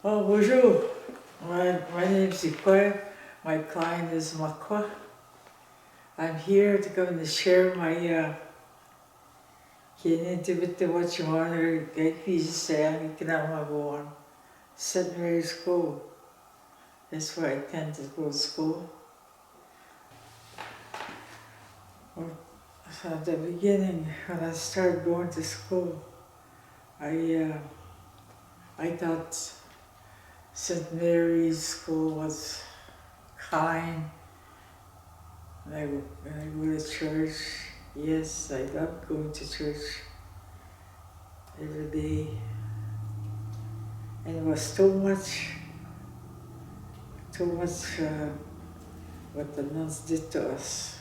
Oh, bonjour. My name is Ikwe. My client is Makwa. I'm here to come and share my kinitibit what you want to get visa saying Kinamabuan. St. Mary's School. That's where I tend to go to school. Well, so at the beginning, when I started going to school, I thought St. Mary's School was kind. When I go to church, yes, I love going to church every day. And it was too much what the nuns did to us.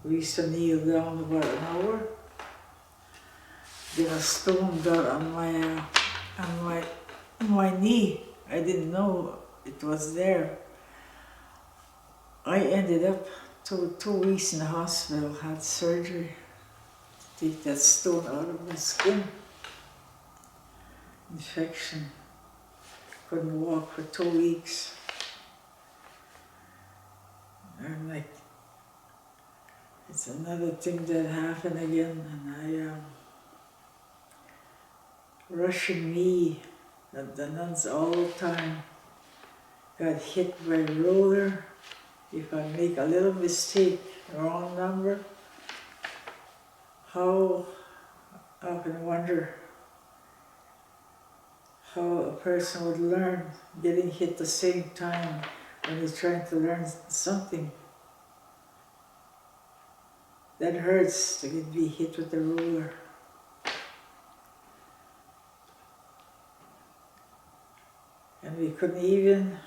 We used to kneel down about an hour. Then a stone got on my knee. I didn't know it was there. I ended up 2 weeks in the hospital, had surgery to take that stone out of my skin. Infection. Couldn't walk for 2 weeks. And like, it's another thing that happened again, and rushing me, the nuns all the time, got hit by a roller. If I make a little mistake, wrong number, how I can wonder how a person would learn getting hit the same time when he's trying to learn something. That hurts to be hit with a ruler. And we couldn't even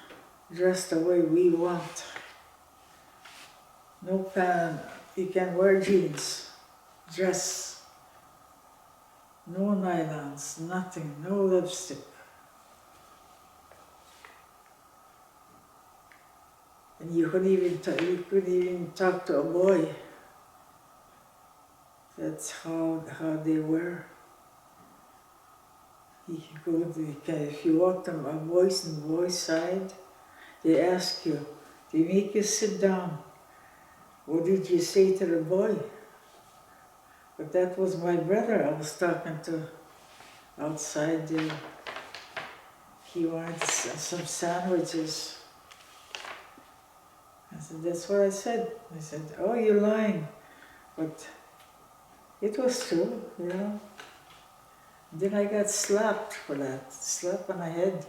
dress the way we want. No pant, you can wear jeans, dress, no nylons, nothing, no lipstick. And you couldn't even talk to a boy. That's how they were. If you walk them a boys and boys side, they ask you, they make you sit down. What did you say to the boy? But that was my brother I was talking to outside there. He wanted some sandwiches. I said, that's what I said. I said, oh, you're lying. But it was true, you know. Then I got slapped for that, slap on the head.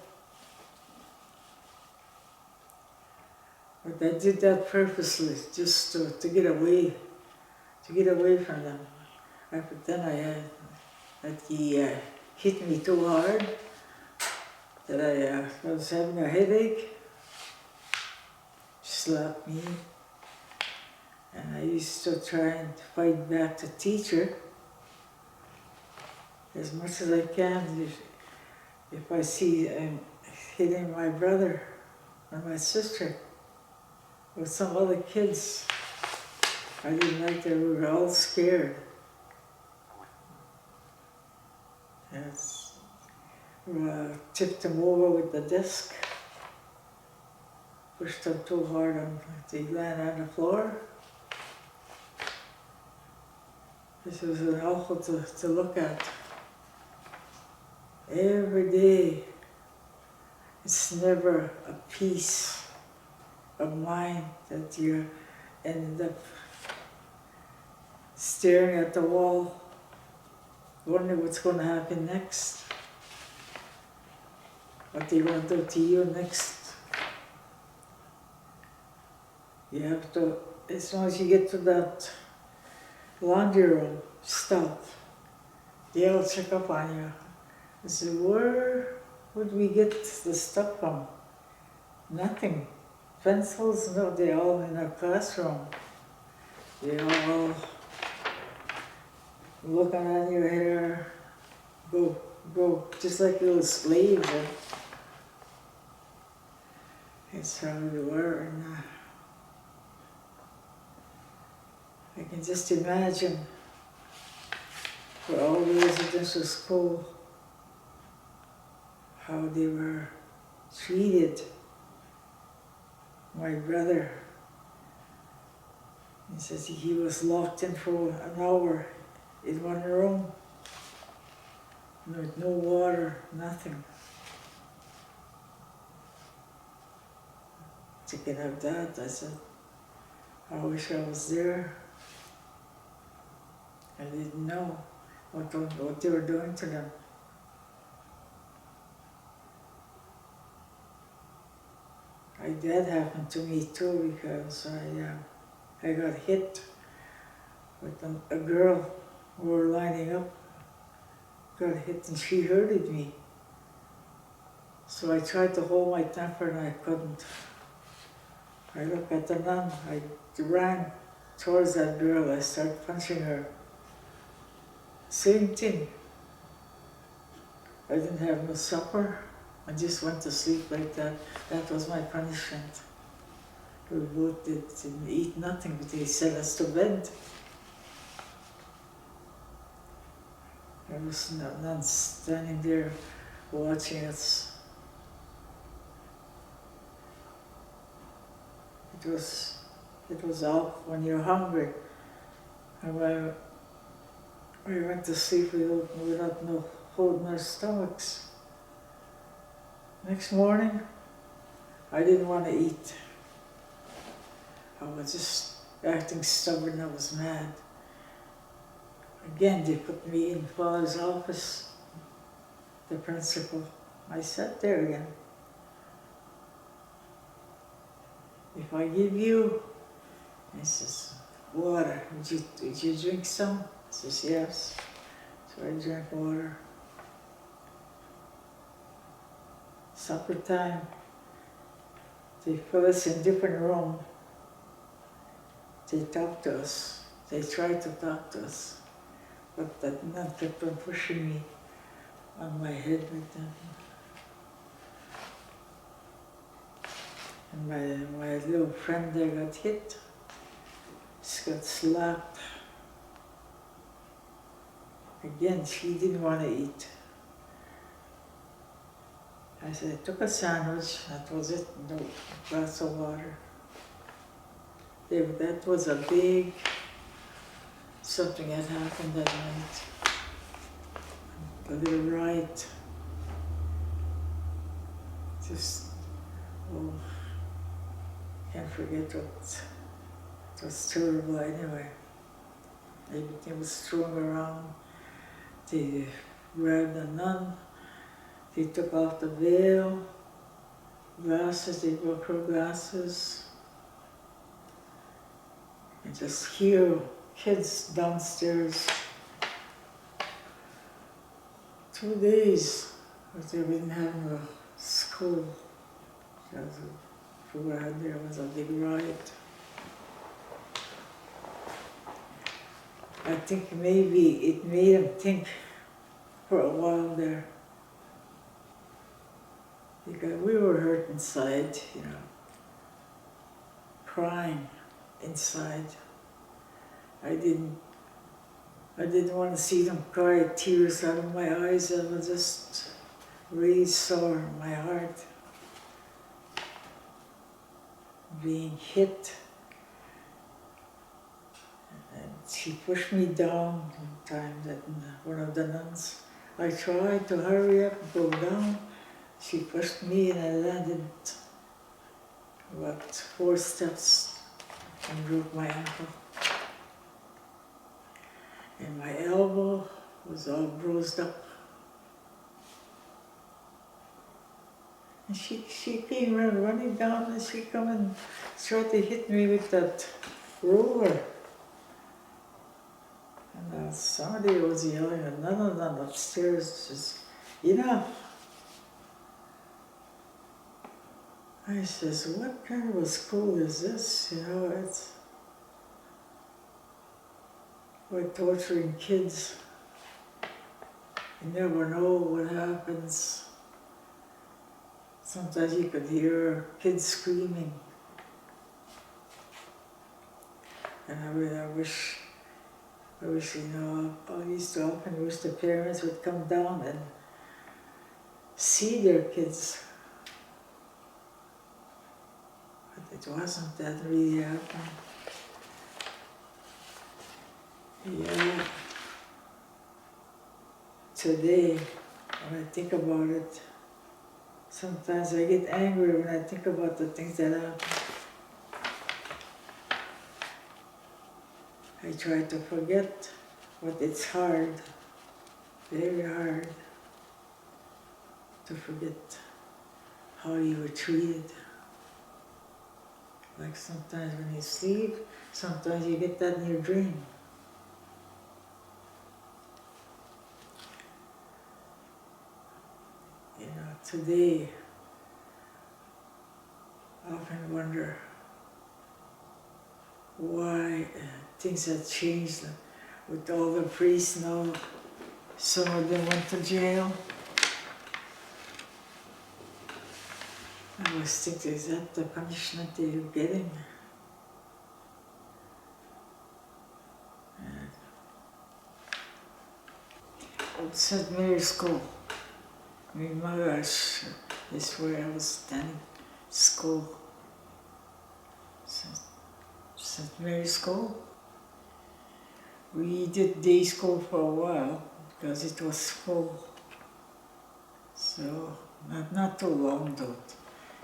But I did that purposely, just to get away from them. But then that he hit me too hard, that I was having a headache, slapped me. And I used to try and fight back the teacher as much as I can. If I see hitting my brother or my sister or some other kids, I didn't like that. We were all scared. Yes. Tipped them over with the desk, pushed them too hard they landed on the floor. This was awful to look at. Every day, it's never a peace of mind that you end up staring at the wall, wondering what's going to happen next, what they're going to do to you next. You have to, as soon as you get to that laundry room, stop. They'll check up on you. I said, where would we get the stuff from? Nothing. Pencils, no, they're all in our classroom. They're all looking at your hair. Go, just like little slaves. That's how we were. And I can just imagine for all the residential school, how they were treated my brother. He says he was locked in for an hour in one room with no water, nothing. Thinking of that, I said, I wish I was there. I didn't know what they were doing to them. That happened to me too, because I got hit with a girl who were lining up, got hit and she hurted me. So I tried to hold my temper and I couldn't. I looked at the nun, I ran towards that girl, I started punching her. Same thing. I didn't have no supper. I just went to sleep like that. That was my punishment. We both didn't eat nothing, but they sent us to bed. There was none standing there watching us. It was out when you're hungry. And we went to sleep without no food in our stomachs. Next morning, I didn't want to eat. I was just acting stubborn, I was mad. Again, they put me in Father's office, the principal. I sat there again. If I give you, he says, water, would you drink some? I says, yes. So I drank water. Supper time, they put us in different room. They talked to us. They tried to talk to us. But that nun kept on pushing me on my head with them. And my little friend there got hit. She got slapped. Again, she didn't want to eat. I said, I took a sandwich, that was it, no glass of water. That was a big, something had happened that night. A little riot. Just, can't forget what, it was terrible anyway. Everything was thrown around. They grabbed the nun. They took off the veil, glasses, they broke her glasses. And just hear kids downstairs. 2 days, but they didn't have a school. There was a big riot. I think maybe it made them think for a while there. Because we were hurt inside, crying inside. I didn't want to see them cry, tears out of my eyes. I was just really sore in my heart. Being hit. And she pushed me down one time, one of the nuns. I tried to hurry up and go down. She pushed me and I landed about 4 steps and broke my ankle. And my elbow was all bruised up. And she came running down and she come and tried to hit me with that roller. And somebody was yelling, and none of them upstairs just, enough. I says, what kind of a school is this? We're torturing kids. You never know what happens. Sometimes you could hear kids screaming. And I wish, I used to often wish the parents would come down and see their kids. It wasn't that really happened. Yeah. Today, when I think about it, sometimes I get angry when I think about the things that happen. I try to forget, but it's hard, very hard, to forget how you were treated. Like sometimes when you sleep, sometimes you get that in your dream. You know, today, I often wonder why things have changed with all the priests now. Some of them went to jail. I was thinking, is that the punishment they're getting? St. Mary's School. Niisaachewan is where I was attending school. St. Mary's School. We did day school for a while because it was full. So, not too long though.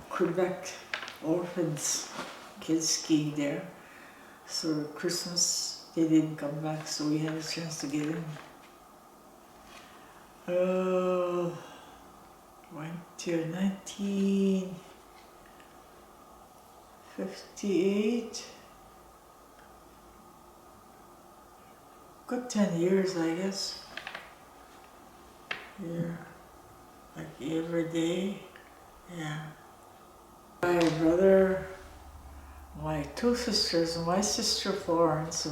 Quebec orphans, kids came there. So Christmas, they didn't come back, so we had a chance to get in. Went till 1958. Good 10 years, I guess. Yeah, like every day. Yeah. My brother, my two sisters, my sister Florence,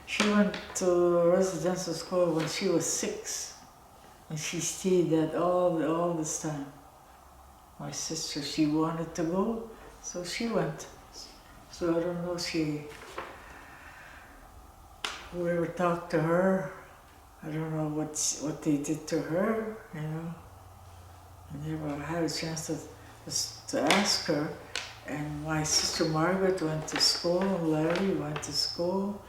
she went to residential school when she was 6. And she stayed that all this time. My sister, she wanted to go, so she went. So I don't know, whoever talked to her, I don't know what they did to her, you know. I never had a chance to ask her. And my sister Margaret went to school, Larry went to school.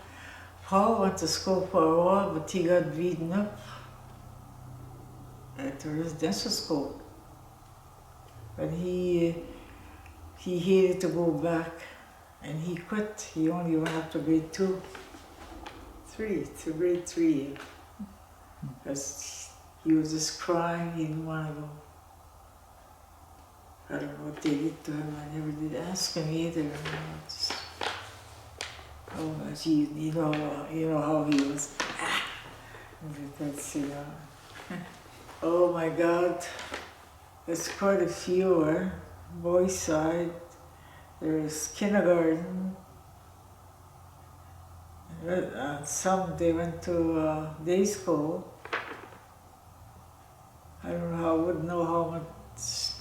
Paul went to school for a while, but he got beaten up at the residential school. But he hated to go back, and he quit. He only went up to grade 3, to grade 3, because he was just crying, he didn't want to go. I don't know what they did to him, I never did ask him either. You know, just, oh, gee, you know how he was. That's, you know. Oh my God, there's quite a few. Boys' side, there's kindergarten. Some they went to day school. I don't know. I wouldn't know how much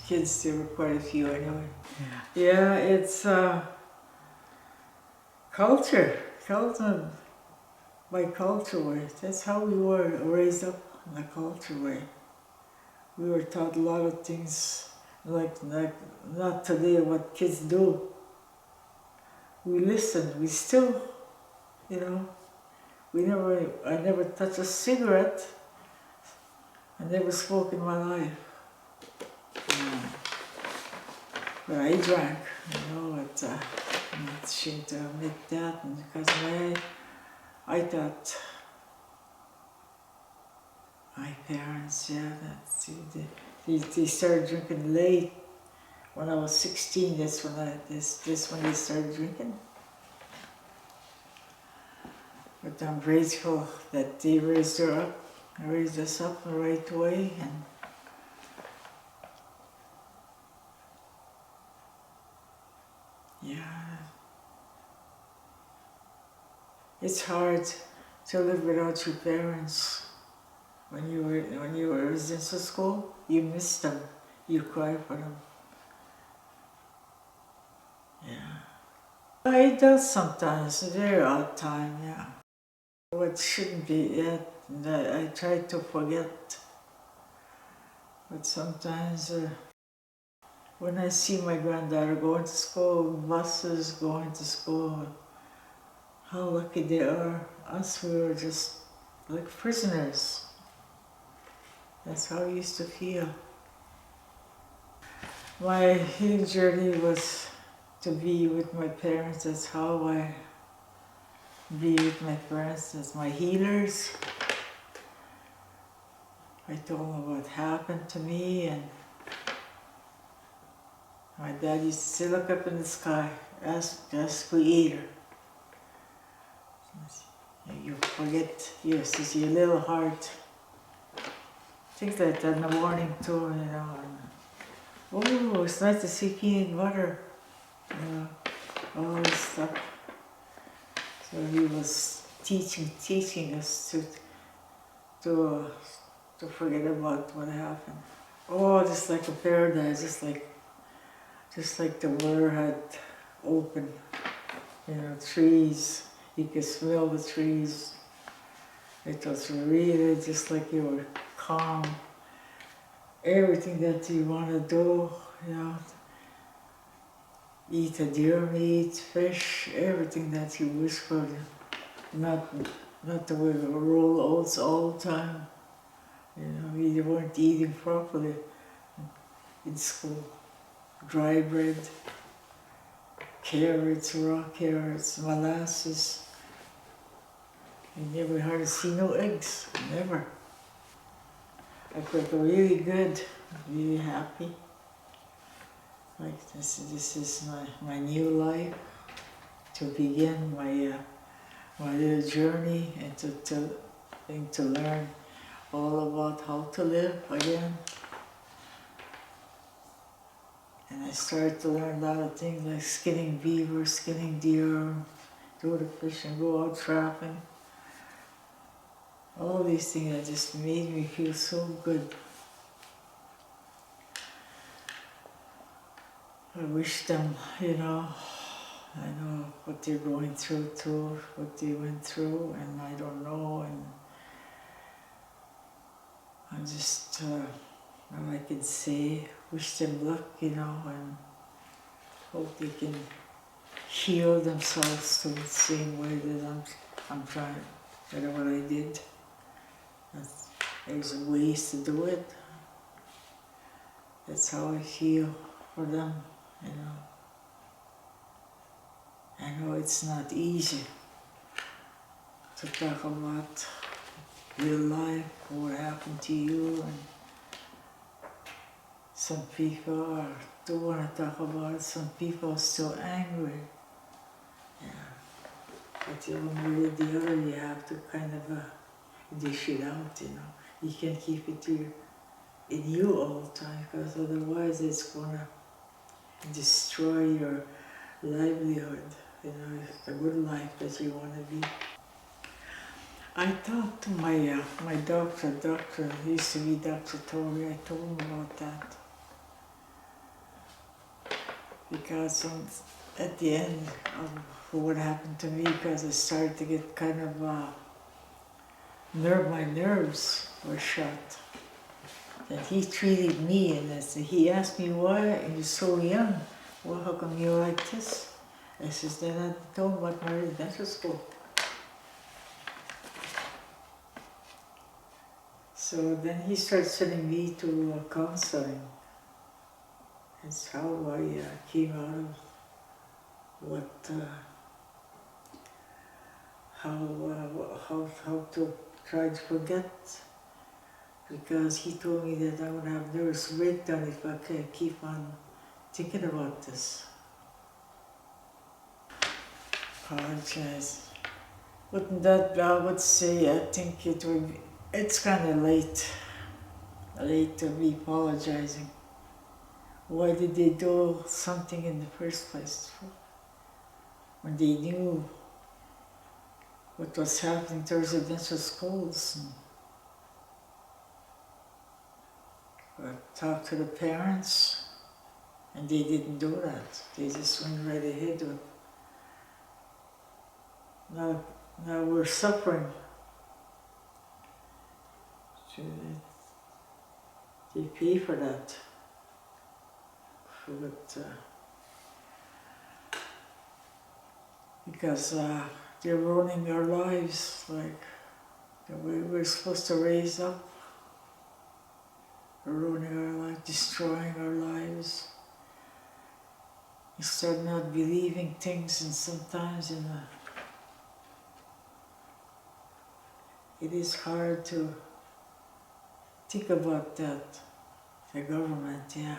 kids there were. Quite a few anyway. Yeah, it's culture, by culture way. That's how we were raised up in the culture way. We were taught a lot of things, like not today what kids do. We listen, we still, you know, I never touched a cigarette. I never smoked in my life. But I drank, you know, but I'm not ashamed to admit that, because I thought my parents, yeah, they started drinking late. When I was 16, that's when when they started drinking. But I'm grateful that they raised us up the right way, and yeah, it's hard to live without your parents. When you were in residential school, you miss them, you cry for them. Yeah. It does sometimes, very odd time, yeah. What shouldn't be yet, I try to forget. But sometimes when I see my granddaughter going to school, buses going to school, how lucky they are. Us, we were just like prisoners. That's how I used to feel. My healing journey was to be with my parents. That's how I be with my parents as my healers. I told them what happened to me, and my dad used to say, look up in the sky, ask Creator. You forget your little heart. Things like that in the morning too, you know. And, oh, it's nice to see peanut butter. You know, all this stuff. So he was teaching us to forget about what happened. Oh, just like a paradise, just like the world had opened. You know, trees. You could smell the trees. It was really just like you were calm. Everything that you want to do, you know, eat a deer meat, fish, everything that you wish for. Not the way we roll oats all the time. You know, we weren't eating properly in school. Dry bread, carrots, raw carrots, molasses. You never hardly see no eggs, never. I felt really good, really happy. Like this is my new life, to begin my little journey and to learn all about how to live again. And I started to learn a lot of things like skinning beaver, skinning deer, go to fishing, go out trapping. All these things that just made me feel so good. I wish them, you know, I know what they're going through too, what they went through, and I don't know, and I just, all I can say, wish them luck, you know, and hope they can heal themselves to the same way that I'm trying, whatever I did. There's ways to do it. That's how I feel for them, you know. I know it's not easy to talk about real life, what happened to you, and some people don't want to talk about it, some people are still angry. Yeah. But one way or the other, you have to kind of dish it out, you know. You can't keep it in you all the time, because otherwise it's gonna destroy your livelihood, you know, the good life that you want to be. I talked to my doctor used to be Dr. Tori, I told him about that. Because at the end of what happened to me, because I started to get kind of, my nerves were shot. That he treated me, and he asked me why, you're so young, well, how come you're like this? I says, then I told him about my residential school. So then he started sending me to counseling. That's how I came out of how to try to forget. Because he told me that I would have nervous breakdown if I can keep on thinking about this. Apologize. Wouldn't that, I would say, I think it's kind of late to be apologizing. Why did they do something in the first place? When they knew what was happening to residential schools. Talk to the parents, and they didn't do that. They just went right ahead with. Now we're suffering. They pay for that. but, because they're ruining our lives, like the way we're supposed to raise up. They're ruining our lives, destroying our lives. You start not believing things, and sometimes it is hard to think about that. The government, yeah.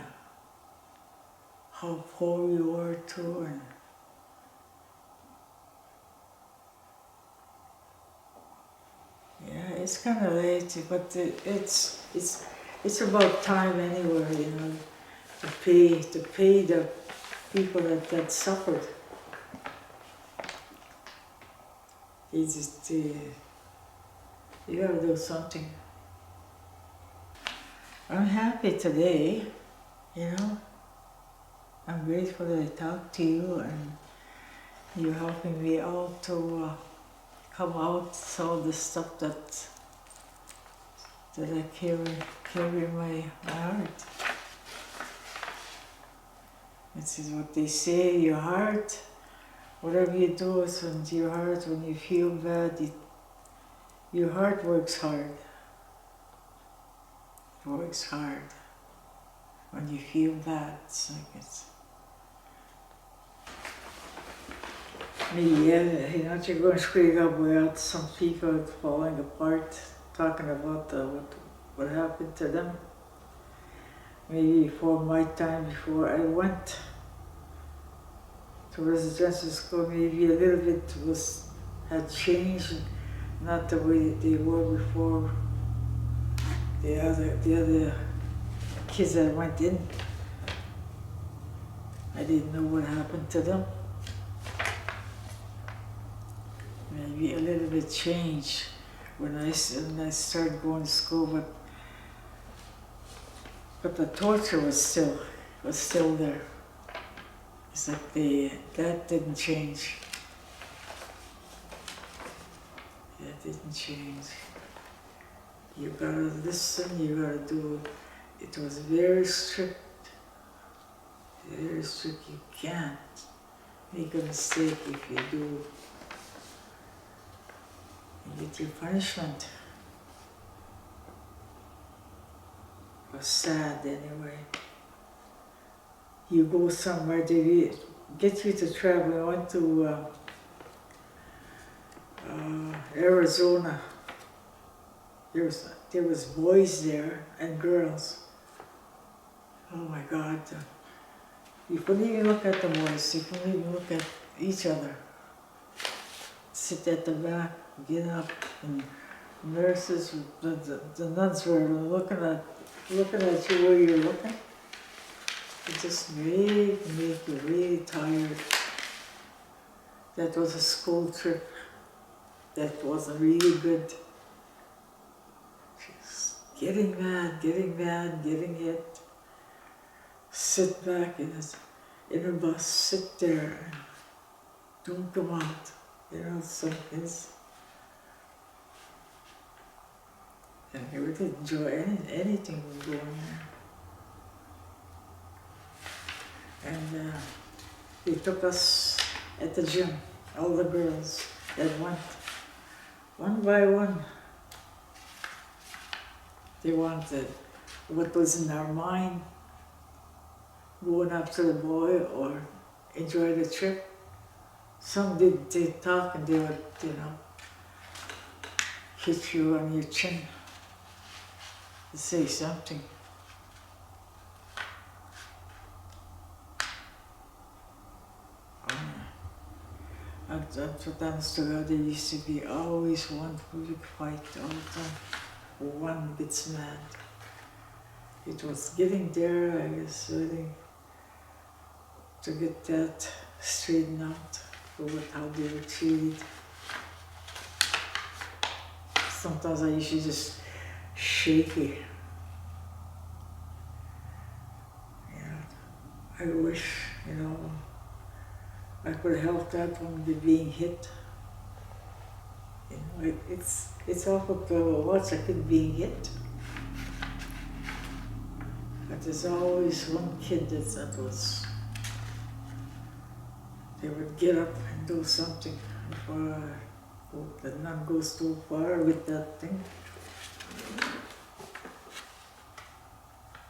How poor you are too, and yeah, it's kind of late, but it's about time anyway, you know, to pay the people that suffered. You gotta do something. I'm happy today, you know. I'm grateful that I talked to you and you're helping me out to come out all the stuff that I carry in my heart. This is what they say, your heart, whatever you do is from your heart. When you feel bad, your heart works hard. It works hard. When you feel bad, it's like it's... Yeah, you know, you're going straight up without some people falling apart, talking about what happened to them. Maybe before my time, before I went to residential school, maybe a little bit had changed, not the way they were before the other kids that went in. I didn't know what happened to them. Maybe a little bit changed when I started going to school, but the torture was still there. It's like that didn't change. That didn't change. You gotta listen, you gotta do. It was very strict. Very strict. You can't make a mistake. If you do, you get your punishment. It was sad anyway. You go somewhere, they get you to travel. I went to Arizona. There was boys there and girls. Oh my God. You couldn't even look at the boys. You couldn't even look at each other. Sit at the back, get up, and nurses, the nuns were looking at you where you're looking. It just made you really tired. That was a school trip. That wasn't really good. Just getting mad, getting hit. Sit back in a bus, sit there, and don't come out. You know, so it's... And I really didn't enjoy anything was going there. And they took us at the gym, all the girls that went, one by one. They wanted what was in our mind, going after the boy or enjoy the trip. Some did talk and they would, you know, hit you on your chin to say something. And honest to God, there used to be always one big fight all the time. One gets mad. It was getting there, I guess, waiting to get that straightened out with how they were treated. Sometimes I used to just shaky. I wish, you know, I could help that one with being hit. You know, it's awful to watch a kid being hit. I But there's always one kid that was, they would get up and do something before the nun goes too far with that thing.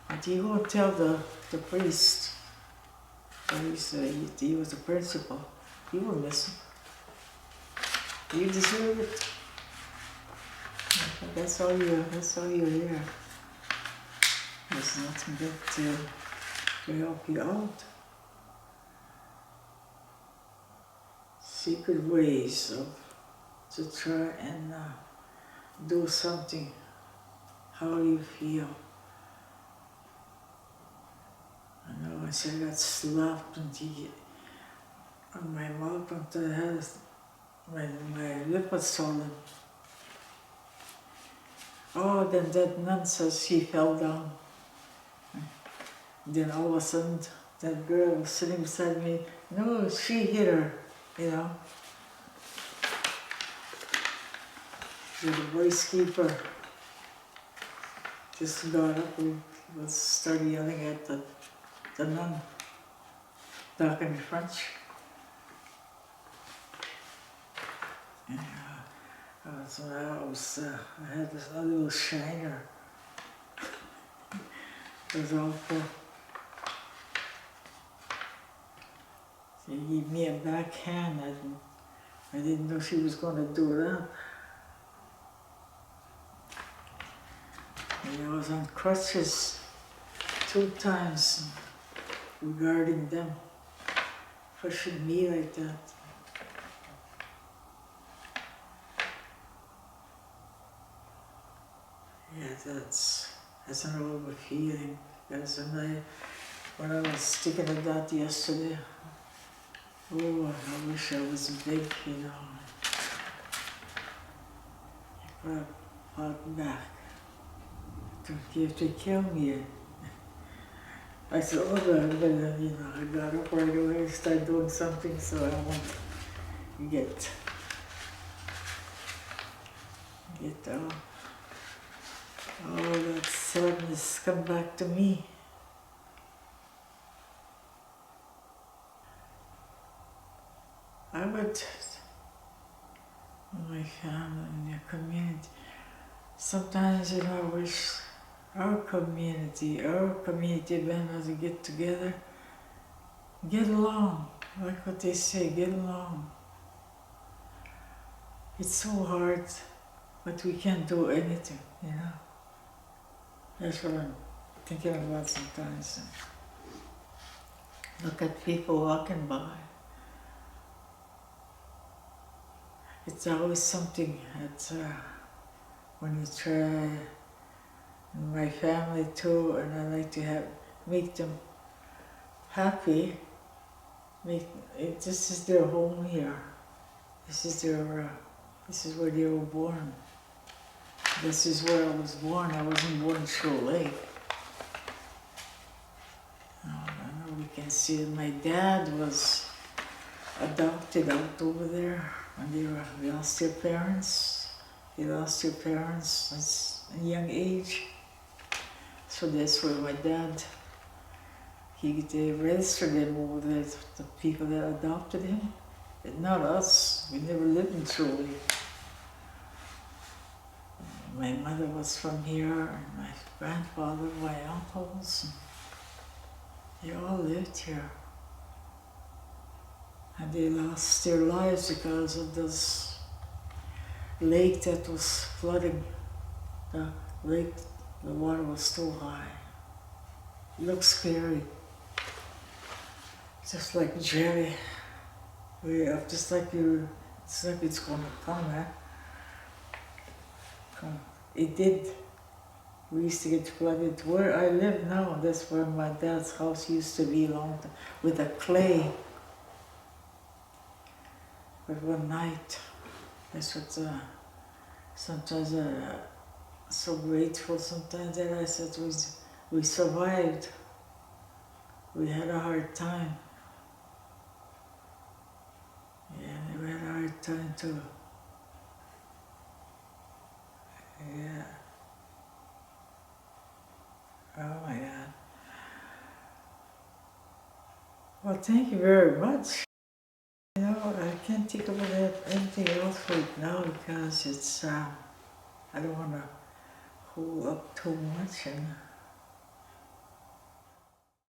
But he won't tell the priest. He was the principal. He won't listen. You deserve it. That's all you hear. There's nothing but to help you out. Secret ways to try and do something how you feel. I know once I got slapped on my mouth onto the head when my lip was swollen. Oh, then that nun says she fell down. Then all of a sudden, that girl was sitting beside me. No, she hit her, you know. The voice keeper just got up and started yelling at the nun, talking in French. And I had this little shiner. It was awful. She gave me a backhand. I didn't know she was going to do that. And I was on crutches 2 times regarding them, pushing me like that. Yeah, that's an horrible feeling. Because when I was sticking at that yesterday, oh, I wish I was big, you know. I could have fought back. If they kill me, I said, oh, but you know, I got up right away and started doing something so I won't get all that sadness come back to me. I would, my family and your community, sometimes, you know, I wish our community members to get together, get along, like what they say, get along. It's so hard, but we can't do anything, you know. That's what I'm thinking about sometimes. Look at people walking by. It's always something that when you try, and my family too, and I like to make them happy. This is their home here. This is where they were born. This is where I was born. I wasn't born in Shoal Lake. I know we can see it. My dad was adopted out over there when they lost their parents. They lost their parents at a young age. So that's where my dad, they registered them over there, the people that adopted him. But not us. We never lived in Shoal Lake. My mother was from here, and my grandfather, my uncles, they all lived here. And they lost their lives because of this lake that was flooding. The lake, the water was too high. It looked scary. Just like Jerry. It's like it's gonna come, eh? It did. We used to get flooded. Where I live now, that's where my dad's house used to be long time, with the clay. But one night, that's what sometimes so grateful sometimes that I said we survived. We had a hard time. Yeah, we had a hard time too. Yeah. Oh my God. Well, thank you very much. You know, I can't think about anything else right now because it's, I don't want to hold up too much and